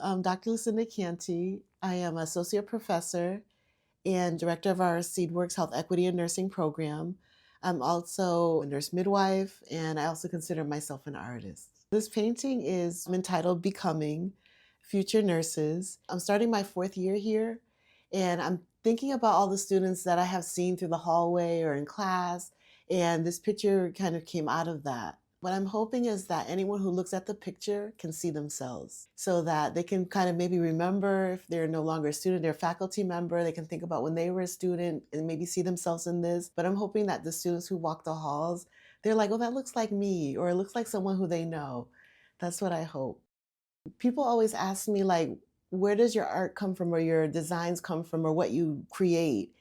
I'm Dr. Lucinda Canty. I am associate professor and director of our SeedWorks Health Equity and Nursing program. I'm also a nurse midwife, and I also consider myself an artist. This painting is entitled Becoming Future Nurses. I'm starting my 4th year here, and I'm thinking about all the students that I have seen through the hallway or in class, and this picture kind of came out of that. What I'm hoping is that anyone who looks at the picture can see themselves so that they can kind of maybe remember if they're no longer a student, they're a faculty member, they can think about when they were a student and maybe see themselves in this. But I'm hoping that the students who walk the halls, they're like, oh, that looks like me, or it looks like someone who they know. That's what I hope. People always ask me, like, where does your art come from, or your designs come from, or what you create?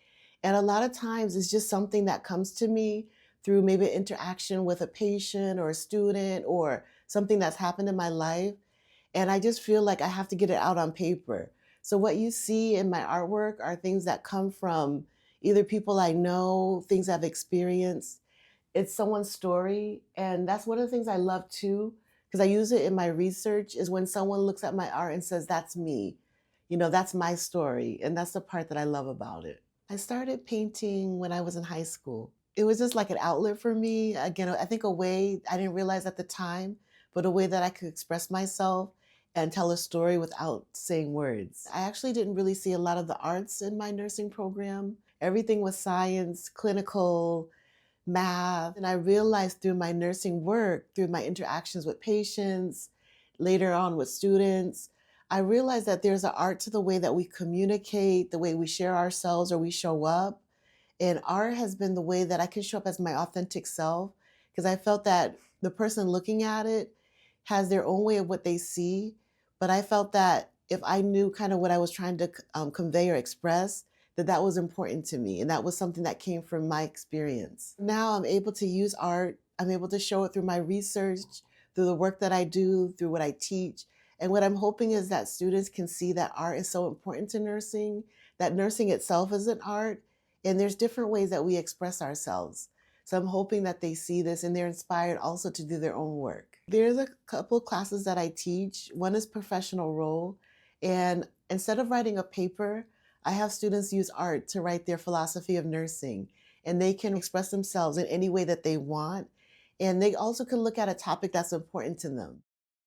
And a lot of times it's just something that comes to me through maybe interaction with a patient or a student or something that's happened in my life. And I just feel like I have to get it out on paper. So what you see in my artwork are things that come from either people I know, things I've experienced. It's someone's story. And that's one of the things I love too, because I use it in my research, is when someone looks at my art and says, that's me. That's my story. And that's the part that I love about it. I started painting when I was in high school. It was just like an outlet for me. Again, I think a way I didn't realize at the time, but a way that I could express myself and tell a story without saying words. I actually didn't really see a lot of the arts in my nursing program. Everything was science, clinical, math. And I realized through my nursing work, through my interactions with patients, later on with students, I realized that there's an art to the way that we communicate, the way we share ourselves or we show up. And art has been the way that I can show up as my authentic self, because I felt that the person looking at it has their own way of what they see. But I felt that if I knew kind of what I was trying to convey or express, that was important to me. And that was something that came from my experience. Now I'm able to use art. I'm able to show it through my research, through the work that I do, through what I teach. And what I'm hoping is that students can see that art is so important to nursing, that nursing itself is an art, and there's different ways that we express ourselves. So I'm hoping that they see this and they're inspired also to do their own work. There's a couple classes that I teach. One is professional role. And instead of writing a paper, I have students use art to write their philosophy of nursing. And they can express themselves in any way that they want. And they also can look at a topic that's important to them.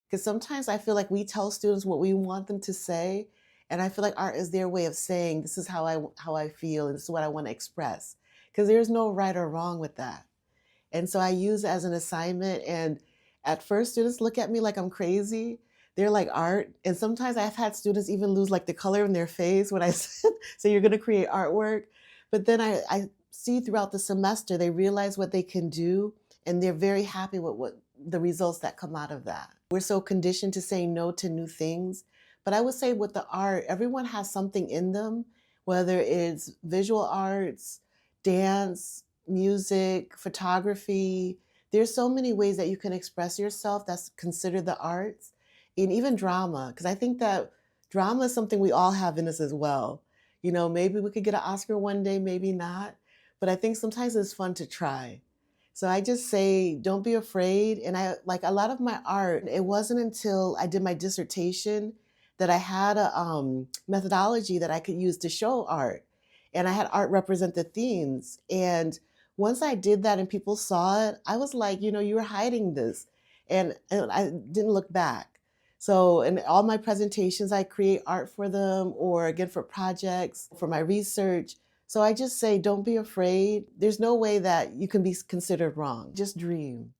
Because sometimes I feel like we tell students what we want them to say, and I feel like art is their way of saying, this is how I feel, and this is what I want to express. Because there's no right or wrong with that. And so I use it as an assignment, and at first students look at me like I'm crazy. They're like, art? And sometimes I've had students even lose like the color in their face when I said, so you're going to create artwork. But then I see throughout the semester, they realize what they can do, and they're very happy with what the results that come out of that. We're so conditioned to say no to new things. But I would say with the art, everyone has something in them, whether it's visual arts, dance, music, photography. There's so many ways that you can express yourself that's considered the arts, and even drama, because I think that drama is something we all have in us as well. Maybe we could get an Oscar one day, maybe not, but I think sometimes it's fun to try. So I just say, don't be afraid. And I like a lot of my art, it wasn't until I did my dissertation that I had a methodology that I could use to show art. And I had art represent the themes. And once I did that and people saw it, I was like, you were hiding this. And I didn't look back. So in all my presentations, I create art for them, or again, for projects, for my research. So I just say, don't be afraid. There's no way that you can be considered wrong. Just dream.